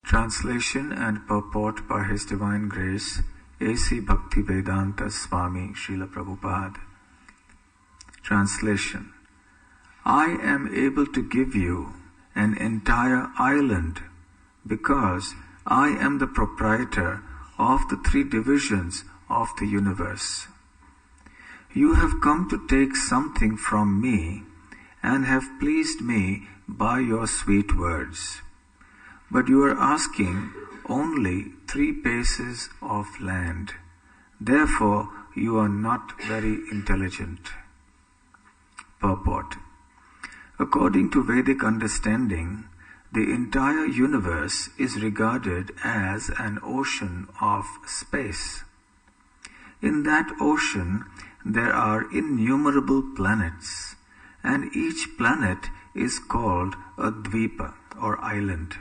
Translation and purport by His Divine Grace, A.C. Bhakti Rasamrita Swami, Srila Prabhupada. Translation. I am able to give you an entire island because I am the proprietor of the three divisions of the universe. You have come to take something from me and have pleased me by your sweet words. But you are asking only 3 paces of land. Therefore, you are not very intelligent. Purport. According to Vedic understanding, the entire universe is regarded as an ocean of space. In that ocean, there are innumerable planets, and each planet is called a dvipa or island.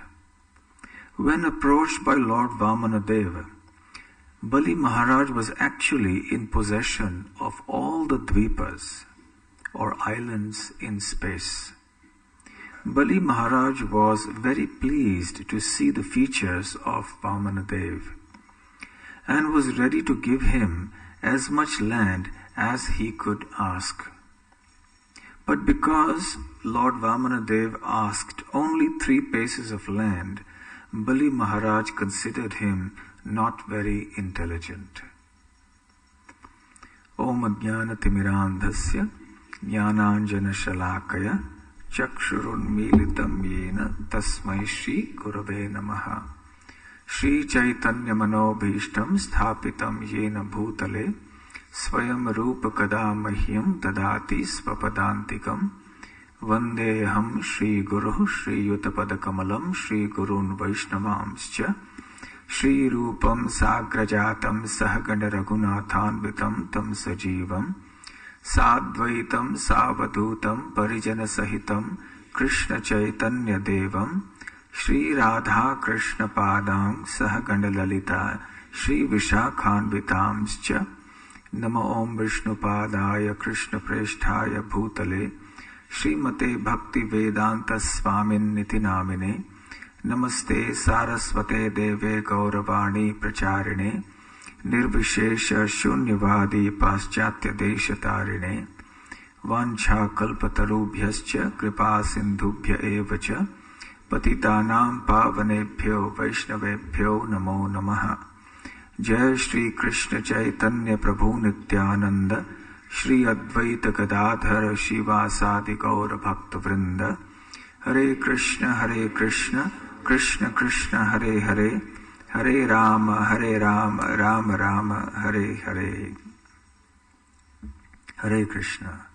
When approached by Lord Vamanadeva, Bali Maharaj was actually in possession of all the dvipas or islands in space. Bali Maharaj was very pleased to see the features of Vamanadeva and was ready to give him as much land as he could ask. But because Lord Vamanadeva asked only 3 paces of land, Bali Maharaj considered him not very intelligent. Om Ajnana Timirandhasya Jnananjana Shalakaya Chakshurunmilitam Yena Tasmai Shri Gurave Namaha Shri Chaitanya Manobhishtam Sthapitam Yena Bhutale Swayam Rupa Kada Mahyam Dadati Svapadantikam Vandeham Shri Guru Shri Yutapada Kamalam Shri Gurun Vaishnavamscha Shri Rupam Sagrajatam Sahagana Raghunathanvitam Tam Sajivam Sadvaitam Savadutam Parijana Sahitam Krishna Chaitanya Devam Shri Radha Krishna Padang Sahagana Lalita Shri Vishakhanvitamscha Nama Om Vishnu Padaya Krishna Presthaya Bhutale Srimate Bhakti Vedanta Swamin Niti Namine Namaste Saraswate Deve Gauravani Pracharine Nirvishesha Shunyavadi Paschatya Deshatarine Vancha Kalpatarubhyascha Kripa Sindhubhya Evacha Patitanam Pavanebhyo Vaishnavebhyo Namo Namaha Jai Shri Krishna Chaitanya Prabhu Nityananda Shri Advaita Gadadhara Shivasadi Gaura Bhakta Vrinda Hare Krishna Krishna Krishna Hare Hare Hare Rama Rama Rama Hare Hare. Hare Krishna.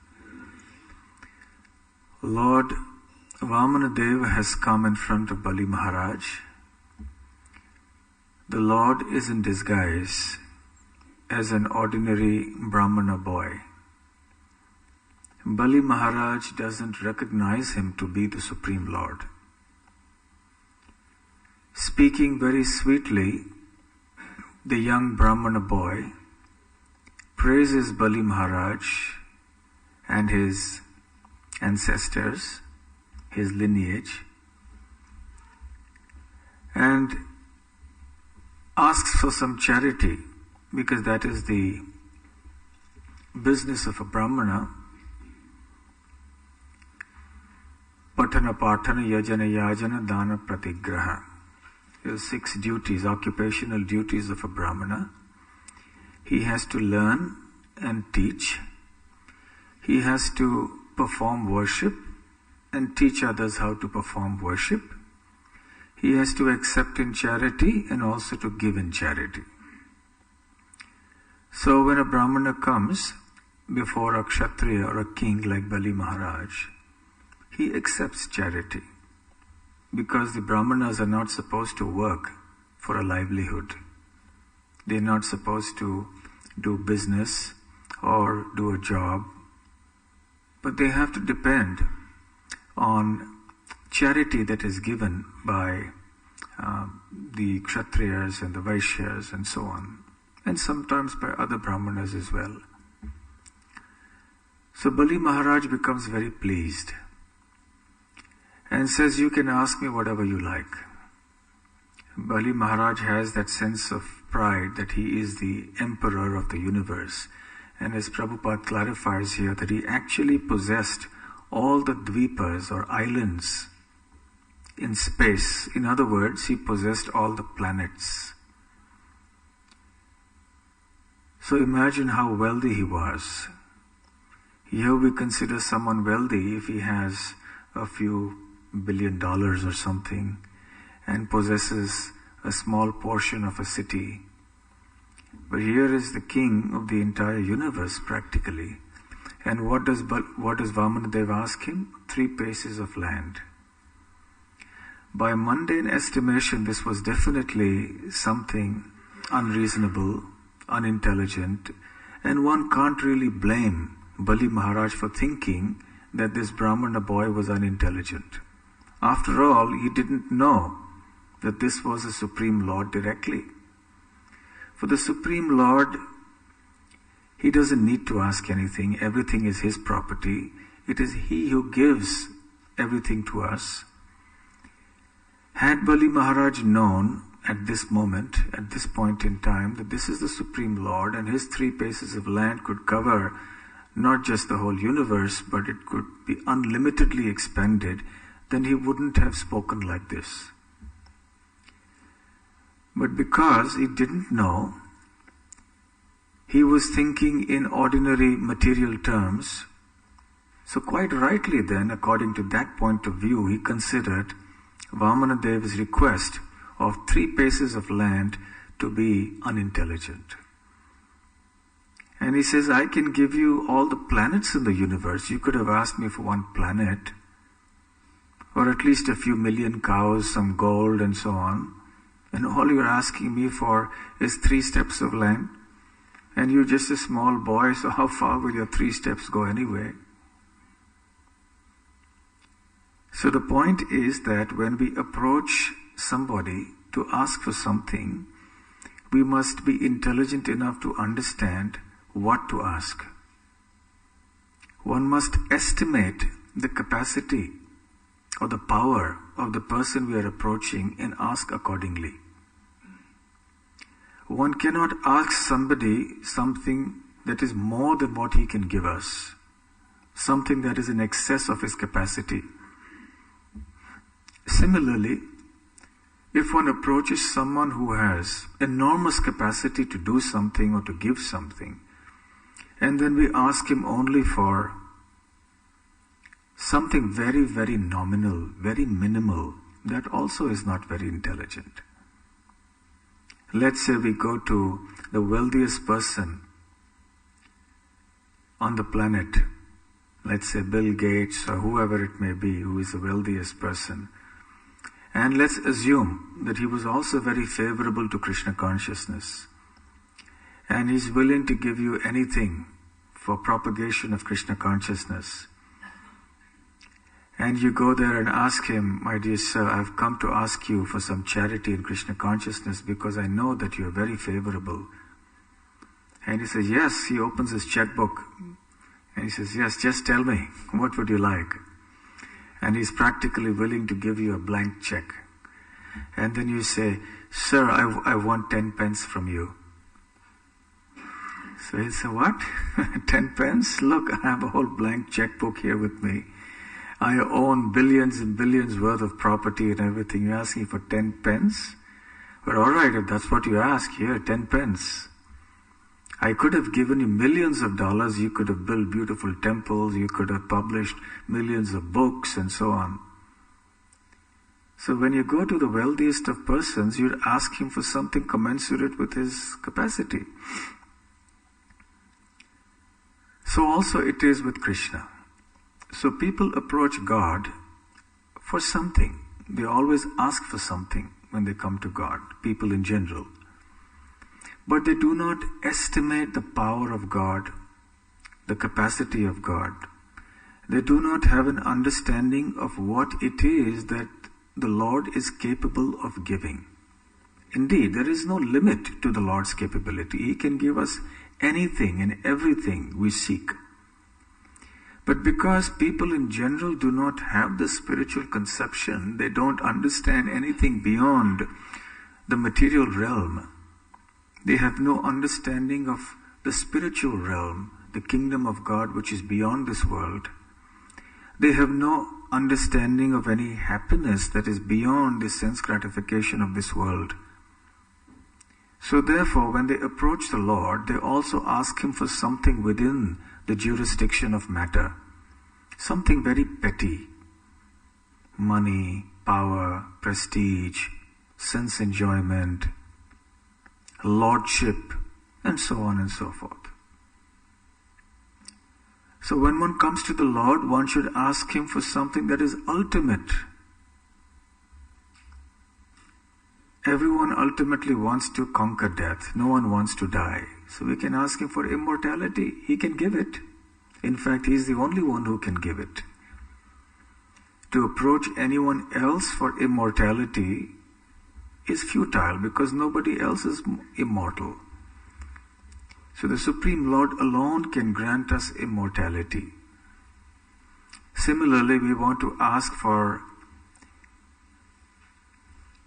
Lord Vamanadeva has come in front of Bali Maharaj. The Lord is in disguise as an ordinary Brahmana boy. Bali Maharaj doesn't recognize him to be the Supreme Lord. Speaking very sweetly, the young Brahmana boy praises Bali Maharaj and his ancestors, his lineage, and asks for some charity, because that is the business of a Brahmana. Patana Patana Yajana Yajana Dana Pratigraha. There are 6 duties, occupational duties of a Brahmana. He has to learn and teach. He has to perform worship and teach others how to perform worship. He has to accept in charity and also to give in charity. So when a Brahmana comes before a Kshatriya or a king like Bali Maharaj, he accepts charity, because the Brahmanas are not supposed to work for a livelihood. They are not supposed to do business or do a job, but they have to depend on charity that is given by the Kshatriyas and the Vaishyas and so on, and sometimes by other Brahmanas as well. So Bali Maharaj becomes very pleased and says, you can ask me whatever you like. Bali Maharaj has that sense of pride that he is the emperor of the universe. And as Prabhupada clarifies here, that he actually possessed all the dvipas or islands in space. In other words, he possessed all the planets. So imagine how wealthy he was. Here we consider someone wealthy if he has a few $1 billion or something and possesses a small portion of a city. But here is the king of the entire universe practically. And what does Vamanadeva ask him? 3 paces of land. By mundane estimation, this was definitely something unreasonable, unintelligent, and one can't really blame Bali Maharaj for thinking that this Brahmana boy was unintelligent. After all, he didn't know that this was the Supreme Lord directly. For the Supreme Lord, he doesn't need to ask anything. Everything is his property. It is he who gives everything to us. Had Bali Maharaj known at this moment, at this point in time, that this is the Supreme Lord and his 3 paces of land could cover not just the whole universe, but it could be unlimitedly expanded, then he wouldn't have spoken like this. But because he didn't know, he was thinking in ordinary material terms. So quite rightly then, according to that point of view, he considered Vamanadeva's request of 3 paces of land to be unintelligent. And he says, I can give you all the planets in the universe. You could have asked me for 1 planet, or at least a few million cows, some gold and so on. And all you're asking me for is 3 steps of land. And you're just a small boy, so how far will your 3 steps go anyway? So the point is that when we approach somebody to ask for something, we must be intelligent enough to understand what to ask. One must estimate the capacity or the power of the person we are approaching and ask accordingly. One cannot ask somebody something that is more than what he can give us, something that is in excess of his capacity. Similarly, if one approaches someone who has enormous capacity to do something or to give something, and then we ask him only for something very, very nominal, very minimal, that also is not very intelligent. Let's say we go to the wealthiest person on the planet, let's say Bill Gates or whoever it may be, who is the wealthiest person. And let's assume that he was also very favorable to Krishna consciousness. And he's willing to give you anything for propagation of Krishna consciousness. And you go there and ask him, my dear sir, I've come to ask you for some charity in Krishna consciousness because I know that you are very favorable. And he says, yes. He opens his checkbook and he says, yes, just tell me, what would you like? And he's practically willing to give you a blank check. And then you say, sir, I want 10 pence from you. So he said, what? 10 pence? Look, I have a whole blank checkbook here with me. I own billions and billions worth of property and everything. You're asking for 10 pence? But all right, if that's what you ask, here, 10 pence. I could have given you millions of dollars. You could have built beautiful temples. You could have published millions of books and so on. So when you go to the wealthiest of persons, you'd ask him for something commensurate with his capacity. So also it is with Krishna. So people approach God for something. They always ask for something when they come to God, people in general. But they do not estimate the power of God, the capacity of God. They do not have an understanding of what it is that the Lord is capable of giving. Indeed, there is no limit to the Lord's capability. He can give us anything and everything we seek. But because people in general do not have the spiritual conception, they don't understand anything beyond the material realm. They have no understanding of the spiritual realm, the kingdom of God which is beyond this world. They have no understanding of any happiness that is beyond the sense gratification of this world. So therefore, when they approach the Lord, they also ask Him for something within the jurisdiction of matter. Something very petty. Money, power, prestige, sense enjoyment, lordship, and so on and so forth. So when one comes to the Lord, one should ask Him for something that is ultimate. Everyone ultimately wants to conquer death. No one wants to die. So we can ask Him for immortality. He can give it. In fact, He is the only one who can give it. To approach anyone else for immortality is futile because nobody else is immortal. So the Supreme Lord alone can grant us immortality. Similarly, we want to ask for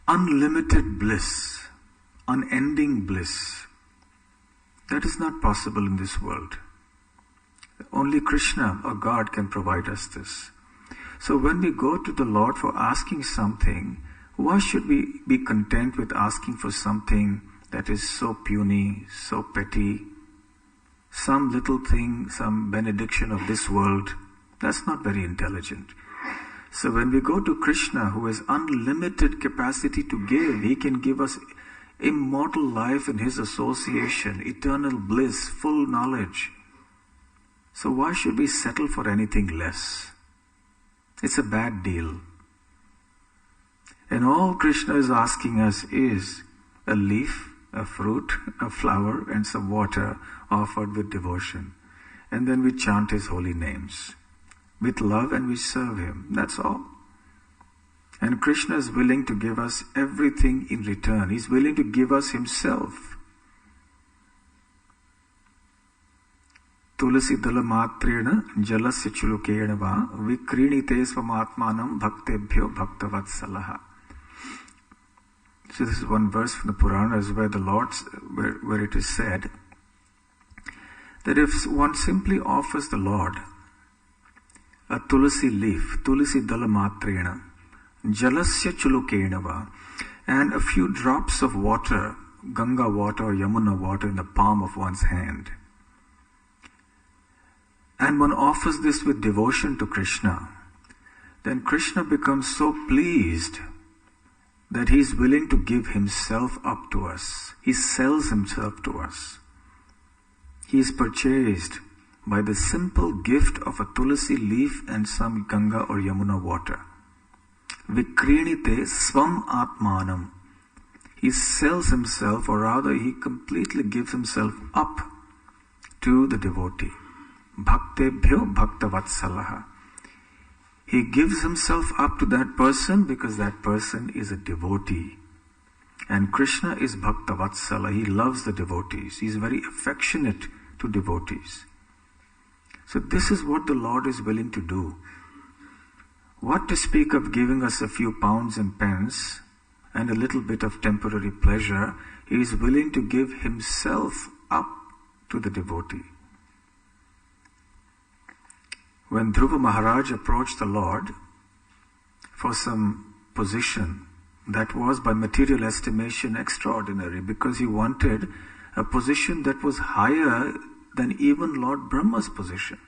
unlimited bliss, unending bliss. That is not possible in this world. Only Krishna or God can provide us this. So when we go to the Lord for asking something, why should we be content with asking for something that is so puny, so petty, some little thing, some benediction of this world? That's not very intelligent. So when we go to Krishna, who has unlimited capacity to give, He can give us immortal life in His association, eternal bliss, full knowledge. So why should we settle for anything less? It's a bad deal. And all Krishna is asking us is a leaf, a fruit, a flower, and some water offered with devotion. And then we chant His holy names with love and we serve Him. That's all. And Krishna is willing to give us everything in return. He's willing to give us Himself. Tulasi dala matrena jalasya chulukena va vikrinite svamatmanam bhaktebhyo bhaktavatsalaha. So this is one verse from the Puranas where the Lord, where it is said that if one simply offers the Lord a tulasi leaf, tulasi dala matrena, jalasya chulukena va, and a few drops of water, Ganga water or Yamuna water in the palm of one's hand, and one offers this with devotion to Krishna, then Krishna becomes so pleased that He is willing to give Himself up to us. He sells Himself to us. He is purchased by the simple gift of a tulasi leaf and some Ganga or Yamuna water. Vikrinite svam atmanam. He sells Himself, or rather He completely gives Himself up to the devotee. Bhaktebhyo bhaktavatsalaha. He gives Himself up to that person because that person is a devotee. And Krishna is Bhaktavatsala. He loves the devotees. He is very affectionate to devotees. So this is what the Lord is willing to do. What to speak of giving us a few pounds and pence and a little bit of temporary pleasure? He is willing to give Himself up to the devotee. When Dhruva Maharaj approached the Lord for some position that was by material estimation extraordinary, because he wanted a position that was higher than even Lord Brahma's position.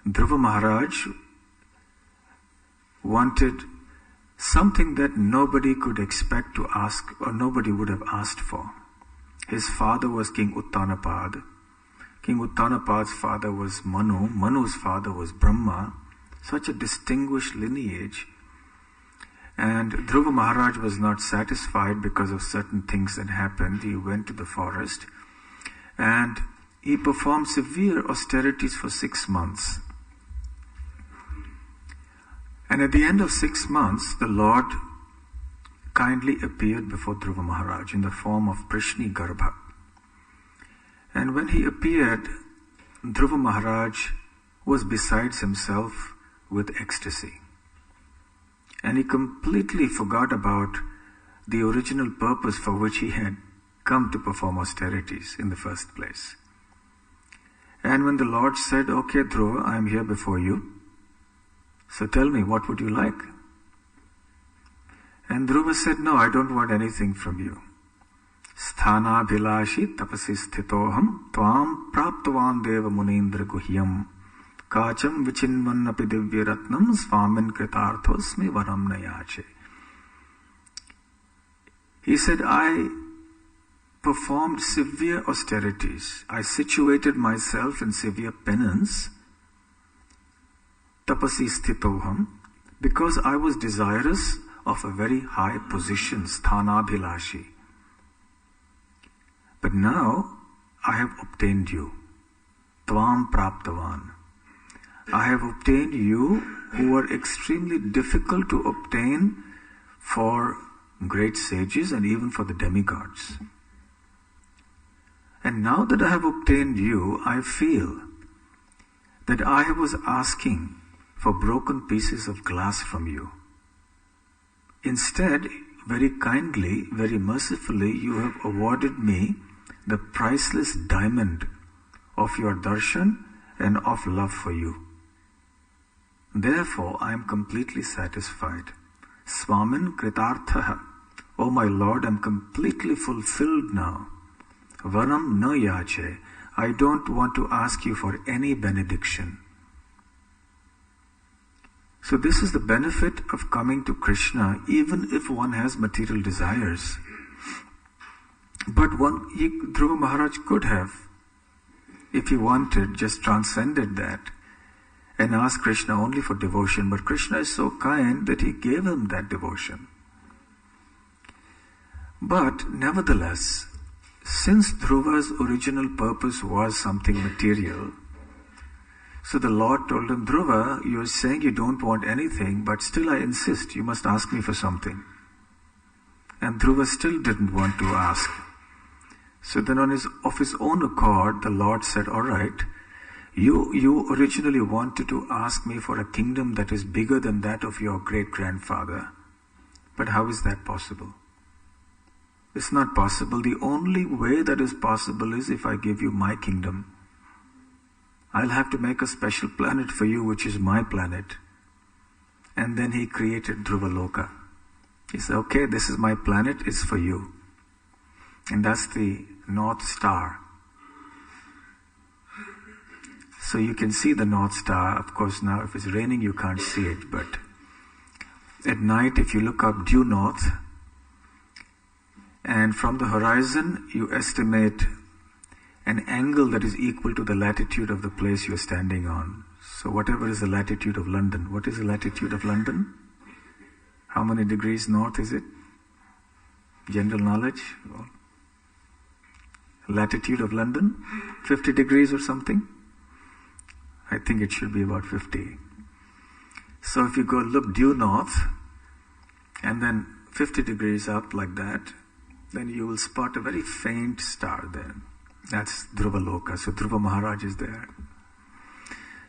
Dhruva Maharaj wanted something that nobody could expect to ask, or nobody would have asked for. His father was King Uttanapad. King Uttanapad's father was Manu. Manu's father was Brahma. Such a distinguished lineage. And Dhruva Maharaj was not satisfied because of certain things that happened. He went to the forest and he performed severe austerities for 6 months. And at the end of 6 months, the Lord kindly appeared before Dhruva Maharaj in the form of Prishni Garbha. And when He appeared, Dhruva Maharaj was besides himself with ecstasy. And he completely forgot about the original purpose for which he had come to perform austerities in the first place. And when the Lord said, "Okay, Dhruva, I am here before you, so tell me, what would you like?" And Dhruva said, "No, I don't want anything from you. Sthana bhilashi tapasi sthitoham tvam praptavan deva munindra guhyam kacham vichinvannapi divya ratnam swamin kritarthosmi varam nayache." He said, I performed severe austerities. I situated myself in severe penance, tapasi sthitoham, because I was desirous of a very high position, sthanabhilashi. But now I have obtained you, tvam praptavan. I have obtained you who are extremely difficult to obtain for great sages and even for the demigods. And now that I have obtained you, I feel that I was asking for broken pieces of glass from you. Instead, very kindly, very mercifully, you have awarded me the priceless diamond of your darshan and of love for you. Therefore, I am completely satisfied. Swamin kritarthaha. O my Lord, I am completely fulfilled now. Varam na yache. I don't want to ask you for any benediction. So this is the benefit of coming to Krishna, even if one has material desires. But Dhruva Maharaj could have, if he wanted, just transcended that and asked Krishna only for devotion. But Krishna is so kind that he gave him that devotion. But nevertheless, since Dhruva's original purpose was something material, so the Lord told him, "Dhruva, you are saying you don't want anything, but still I insist, you must ask me for something." And Dhruva still didn't want to ask. So then of his own accord, the Lord said, "All right, you originally wanted to ask me for a kingdom that is bigger than that of your great-grandfather. But how is that possible? It's not possible. The only way that is possible is if I give you my kingdom. I'll have to make a special planet for you, which is my planet." And then he created Dhruvaloka. He said, "Okay, this is my planet, it's for you." And that's the North Star. So you can see the North Star. Of course, now if it's raining, you can't see it. But at night, if you look up due north, and from the horizon, you estimate an angle that is equal to the latitude of the place you're standing on. So whatever is the latitude of London. What is the latitude of London? How many degrees north is it? General knowledge? Latitude of London? 50 degrees or something? I think it should be about 50. So if you go look due north, and then 50 degrees up like that, then you will spot a very faint star there. That's Dhruvaloka. So Dhruva Maharaj is there.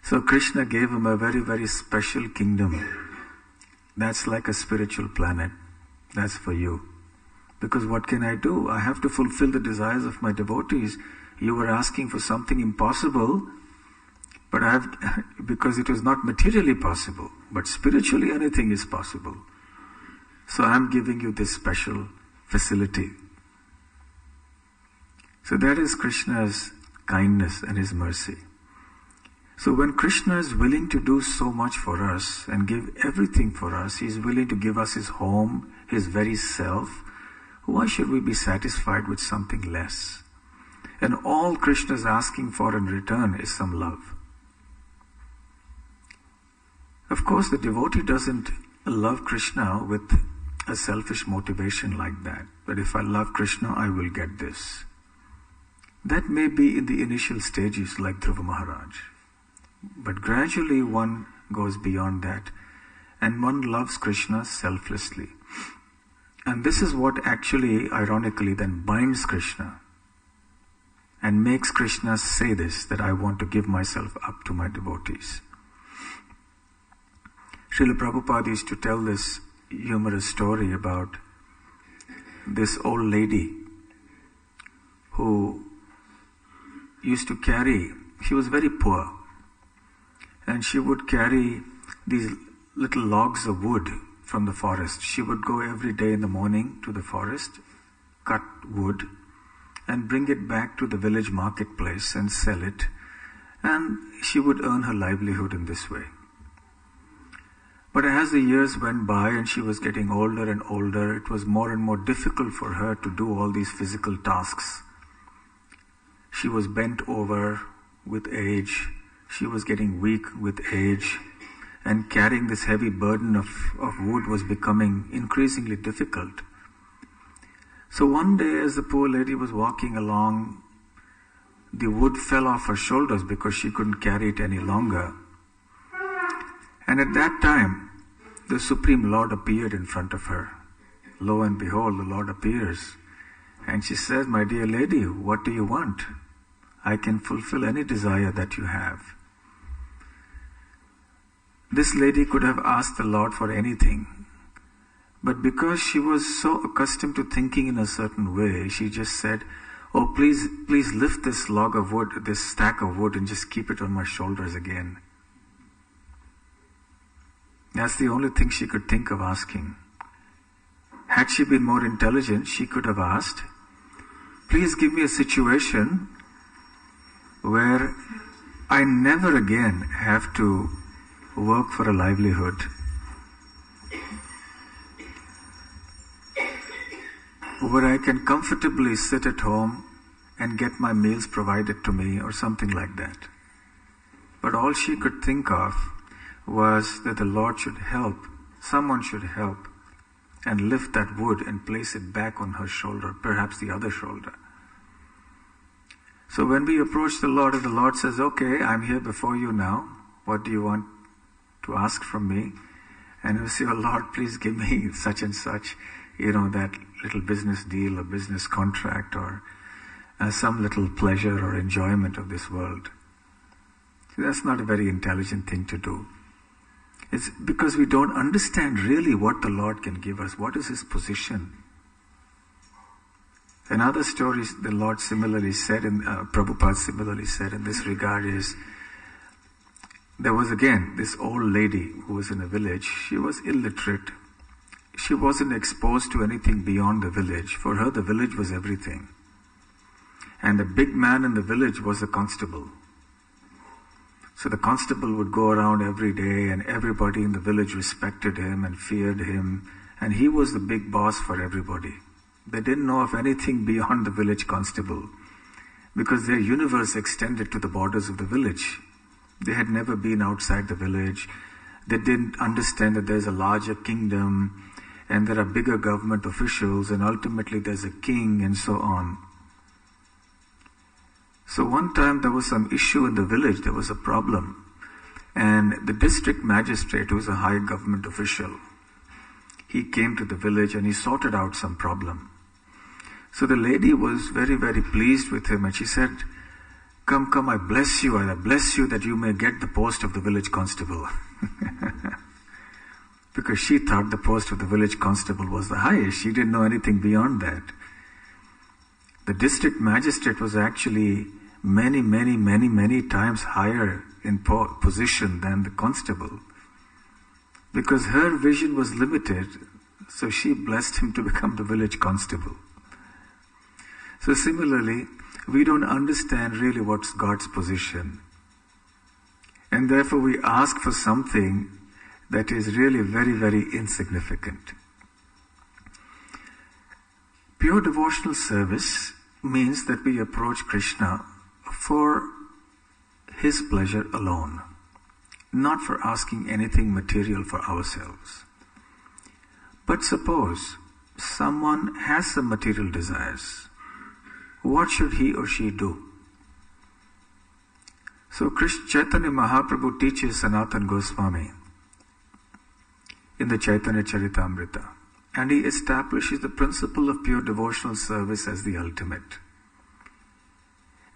So Krishna gave him a very, very special kingdom. That's like a spiritual planet. That's for you. Because what can I do? I have to fulfill the desires of my devotees. You were asking for something impossible, but because it was not materially possible, but spiritually anything is possible. So I'm giving you this special facility. So that is Krishna's kindness and his mercy. So when Krishna is willing to do so much for us and give everything for us, he is willing to give us his home, his very self, why should we be satisfied with something less? And all Krishna is asking for in return is some love. Of course, the devotee doesn't love Krishna with a selfish motivation like that. But if I love Krishna, I will get this. That may be in the initial stages like Dhruva Maharaj. But gradually one goes beyond that and one loves Krishna selflessly. And this is what actually, ironically, then binds Krishna and makes Krishna say this, that I want to give myself up to my devotees. Srila Prabhupada used to tell this humorous story about this old lady who used to carry, she was very poor, and she would carry these little logs of wood from the forest. She would go every day in the morning to the forest, cut wood, and bring it back to the village marketplace and sell it, and she would earn her livelihood in this way. But as the years went by and she was getting older and older, it was more and more difficult for her to do all these physical tasks. She was bent over with age, she was getting weak with age, and carrying this heavy burden of wood was becoming increasingly difficult. So one day, as the poor lady was walking along, the wood fell off her shoulders because she couldn't carry it any longer. And at that time, the Supreme Lord appeared in front of her. Lo and behold, the Lord appears. And she says, "My dear lady, what do you want? I can fulfill any desire that you have." This lady could have asked the Lord for anything. But because she was so accustomed to thinking in a certain way, she just said, "Oh, please lift this log of wood, this stack of wood, and just keep it on my shoulders again." That's the only thing she could think of asking. Had she been more intelligent, she could have asked, "Please give me a situation where I never again have to work for a livelihood, where I can comfortably sit at home and get my meals provided to me," or something like that. But all she could think of was that the Lord should help, someone should help, and lift that wood and place it back on her shoulder, perhaps the other shoulder. So when we approach the Lord and the Lord says, "Okay, I'm here before you now, what do you want to ask from me?" And we say, "Oh Lord, please give me such and such, that little business deal or business contract, or some little pleasure or enjoyment of this world." So that's not a very intelligent thing to do. It's because we don't understand really what the Lord can give us. What is His position? Another story the Lord similarly said, Prabhupada similarly said in this regard is, there was again this old lady who was in a village. She was illiterate. She wasn't exposed to anything beyond the village. For her, the village was everything. And the big man in the village was the constable. So the constable would go around every day, and everybody in the village respected him and feared him, and he was the big boss for everybody. They didn't know of anything beyond the village constable, because their universe extended to the borders of the village. They had never been outside the village. They didn't understand that there's a larger kingdom, and there are bigger government officials, and ultimately there's a king, and so on. So one time there was some issue in the village, there was a problem. And the district magistrate, who was a high government official, he came to the village and he sorted out some problem. So the lady was very, very pleased with him, and she said, Come, I bless you that you may get the post of the village constable." Because she thought the post of the village constable was the highest. She didn't know anything beyond that. The district magistrate was actually many times higher in position than the constable. Because her vision was limited, so she blessed him to become the village constable. So similarly, we don't understand really what's God's position. And therefore we ask for something that is really very, very insignificant. Pure devotional service means that we approach Krishna for His pleasure alone, not for asking anything material for ourselves. But suppose someone has some material desires, what should he or she do? So Chaitanya Mahaprabhu teaches Sanatana Goswami in the Chaitanya Charitamrita, and he establishes the principle of pure devotional service as the ultimate.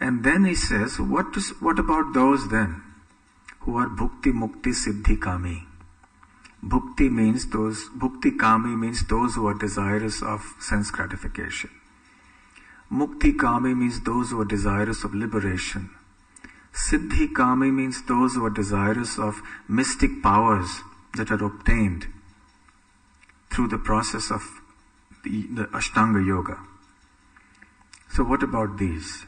And then he says, what about those then who are bhukti mukti siddhi kami? Bhukti Kami means those who are desirous of sense gratification. Mukti Kami means those who are desirous of liberation. Siddhi Kami means those who are desirous of mystic powers that are obtained through the process of the Ashtanga Yoga. So what about these?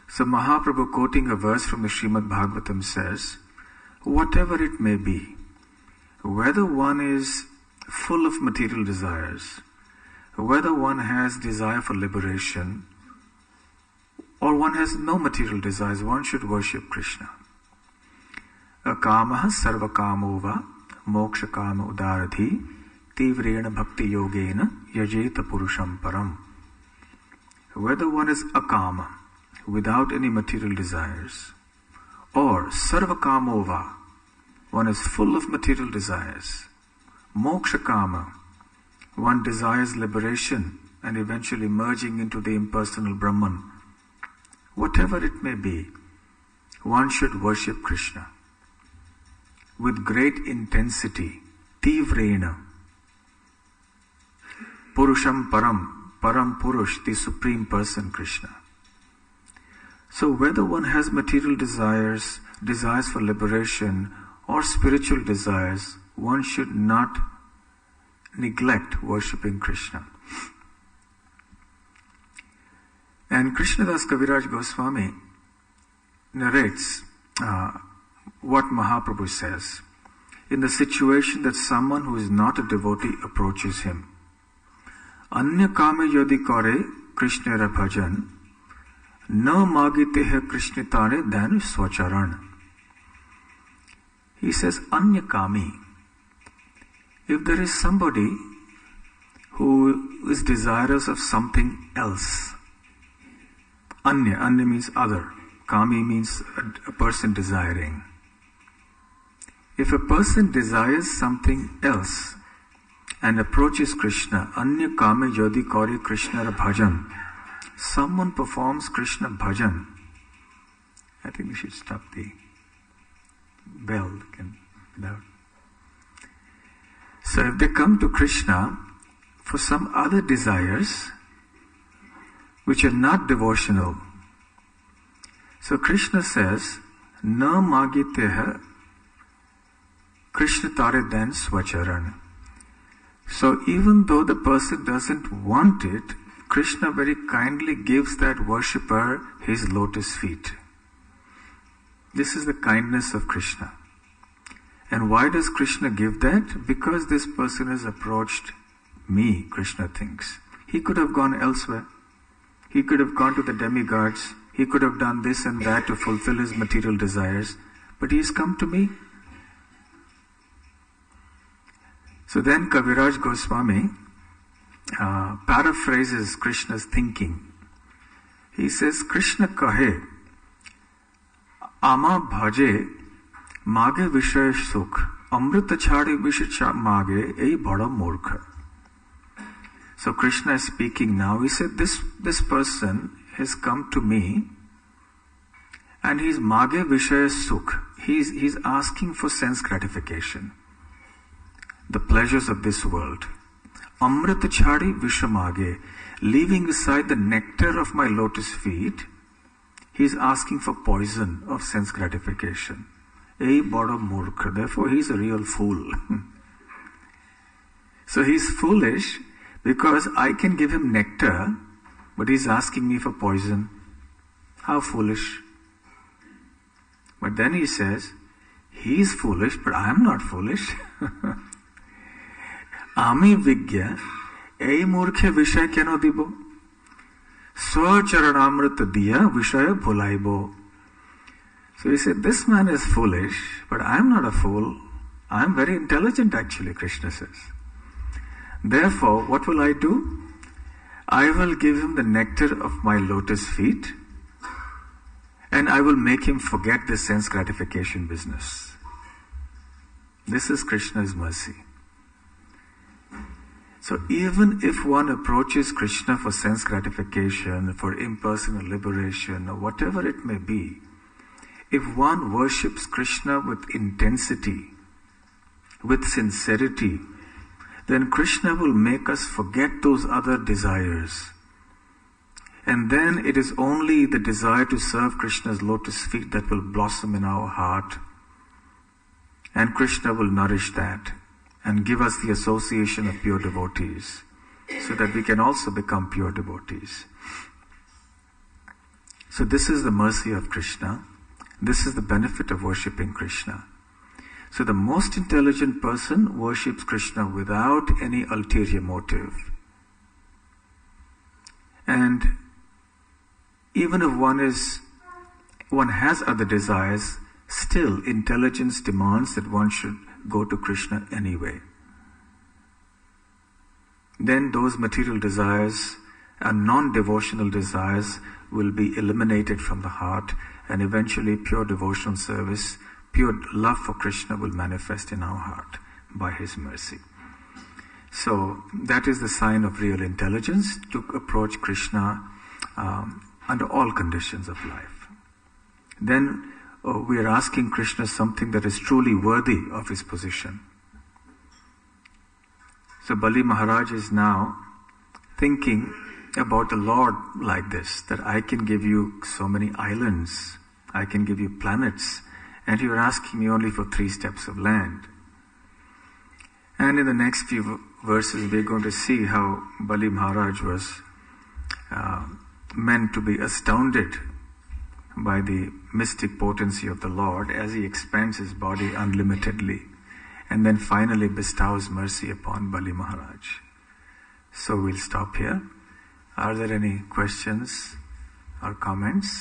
So Mahaprabhu, quoting a verse from the Srimad Bhagavatam, says, whatever it may be, whether one is full of material desires, whether one has desire for liberation, or one has no material desires, one should worship Krishna. Akamaha sarvakamova moksha kama udaradhi tivrena bhakti yogena yajeta purusham param. Whether one is akama, without any material desires, or sarvakamova, one is full of material desires, moksha kama, one desires liberation and eventually merging into the impersonal Brahman. Whatever it may be, one should worship Krishna with great intensity, tivrena. Purusham param, param purush, the supreme person Krishna. So whether one has material desires, desires for liberation, or spiritual desires, one should not neglect worshipping Krishna. And Krishnadas Kaviraj Goswami narrates what Mahaprabhu says in the situation that someone who is not a devotee approaches him. Anya kame yodi kare Krishna ra bhajan, na magite hai Krishna tare dhan swacharan. He says, Anya kami. If there is somebody who is desirous of something else, Anya means other, Kami means a person desiring. If a person desires something else and approaches Krishna, Anya Kame Yodi Kare Krishna Bhajan, someone performs Krishna Bhajan. I think we should stop the bell. So if they come to Krishna for some other desires which are not devotional, so Krishna says, Na magiteha Krishna tare dan swacharan. So even though the person doesn't want it, Krishna very kindly gives that worshipper his lotus feet. This is the kindness of Krishna. And why does Krishna give that? Because this person has approached me, Krishna thinks. He could have gone elsewhere. He could have gone to the demigods. He could have done this and that to fulfill his material desires. But he has come to me. So then Kaviraj Goswami paraphrases Krishna's thinking. He says, Krishna kahe, ama bhaje mage vishay sukh, amrita chhadi vishay mage ei bada murkha. So Krishna is speaking now. He said, this person has come to me and he's mage vishay sukh. He's asking for sense gratification, the pleasures of this world. Amrita chhadi vishamage, leaving aside the nectar of my lotus feet, he's asking for poison of sense gratification. Ei bada murkha. Therefore he's a real fool. So he's foolish because I can give him nectar, but he's asking me for poison. How foolish. But then he says, he's foolish, but I'm not foolish. Ami vigya, ei murkhe vishay keno dibo? Swacharanamrita diya vishaya bhulaibo. So he said, this man is foolish, but I'm not a fool. I'm very intelligent actually, Krishna says. Therefore, what will I do? I will give him the nectar of my lotus feet and I will make him forget the sense gratification business. This is Krishna's mercy. So even if one approaches Krishna for sense gratification, for impersonal liberation, or whatever it may be, if one worships Krishna with intensity, with sincerity, then Krishna will make us forget those other desires. And then it is only the desire to serve Krishna's lotus feet that will blossom in our heart. And Krishna will nourish that and give us the association of pure devotees so that we can also become pure devotees. So this is the mercy of Krishna. This is the benefit of worshipping Krishna. So the most intelligent person worships Krishna without any ulterior motive. And even if one has other desires, still intelligence demands that one should go to Krishna anyway. Then those material desires and non-devotional desires will be eliminated from the heart, and eventually pure devotional service, pure love for Krishna will manifest in our heart by His mercy. So that is the sign of real intelligence, to approach Krishna under all conditions of life. Then we are asking Krishna something that is truly worthy of his position. So Bali Maharaj is now thinking about the Lord like this, that I can give you so many islands, I can give you planets, and you are asking me only for 3 steps of land. And in the next few verses we are going to see how Bali Maharaj was meant to be astounded by the mystic potency of the Lord as He expands His body unlimitedly and then finally bestows mercy upon Bali Maharaj. So we'll stop here. Are there any questions or comments?